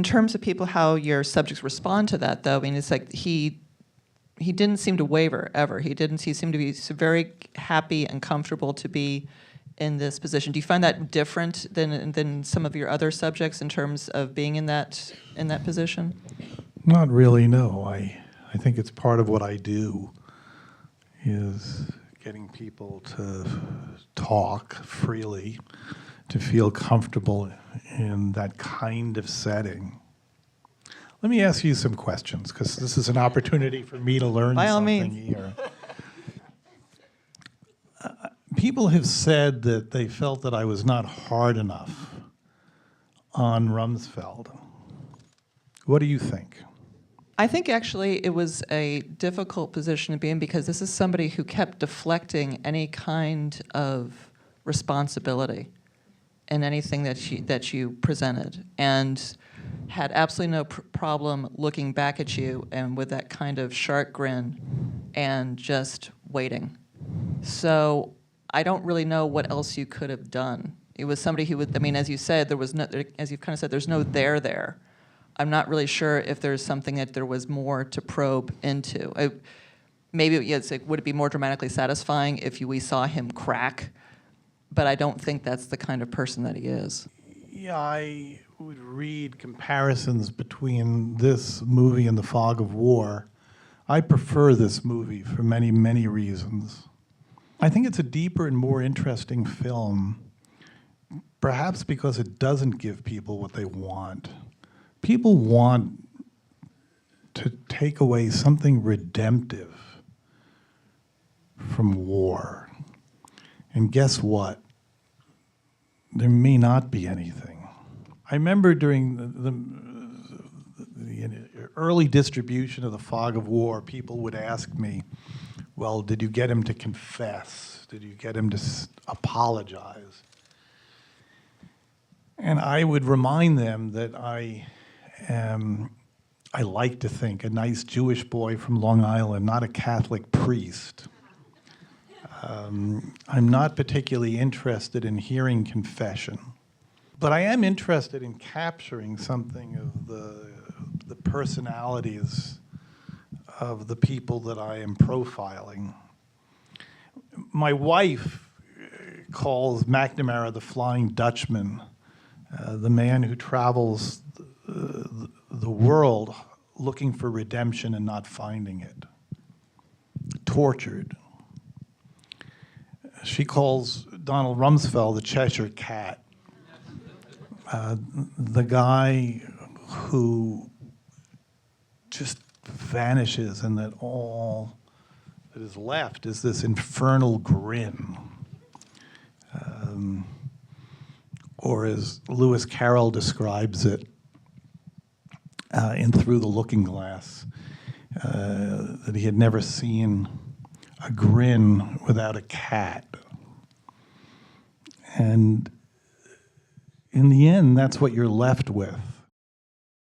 terms of people, how your subjects respond to that, though, I mean, it's like he didn't seem to waver ever. He seemed to be very happy and comfortable to be in this position. Do you find that different than some of your other subjects in terms of being in that position? Not really, no. I think it's part of what I do, is getting people to talk freely, to feel comfortable in that kind of setting. Let me ask you some questions, because this is an opportunity for me to learn something here. People have said that they felt that I was not hard enough on Rumsfeld. What do you think? I think actually it was a difficult position to be in, because this is somebody who kept deflecting any kind of responsibility in anything that you presented, and had absolutely no problem looking back at you and with that kind of shark grin and just waiting. So I don't really know what else you could have done. It was somebody who would, I mean, as you said, there was no, as you've kind of said, there's no there. I'm not really sure if there's something that there was more to probe into. Maybe it's like, would it be more dramatically satisfying if we saw him crack? But I don't think that's the kind of person that he is. Yeah, I would read comparisons between this movie and The Fog of War. I prefer this movie for many, many reasons. I think it's a deeper and more interesting film, perhaps because it doesn't give people what they want. People want to take away something redemptive from war. And guess what? There may not be anything. I remember during the early distribution of The Fog of War, people would ask me, well, did you get him to confess? Did you get him to apologize? And I would remind them that I like to think a nice Jewish boy from Long Island, not a Catholic priest. I'm not particularly interested in hearing confession, but I am interested in capturing something of the personalities of the people that I am profiling. My wife calls McNamara the Flying Dutchman, the man who travels the world looking for redemption and not finding it, tortured. She calls Donald Rumsfeld the Cheshire Cat, the guy who just vanishes, and that all that is left is this infernal grin. Or as Lewis Carroll describes it in Through the Looking Glass, that he had never seen a grin without a cat. And in the end, that's what you're left with.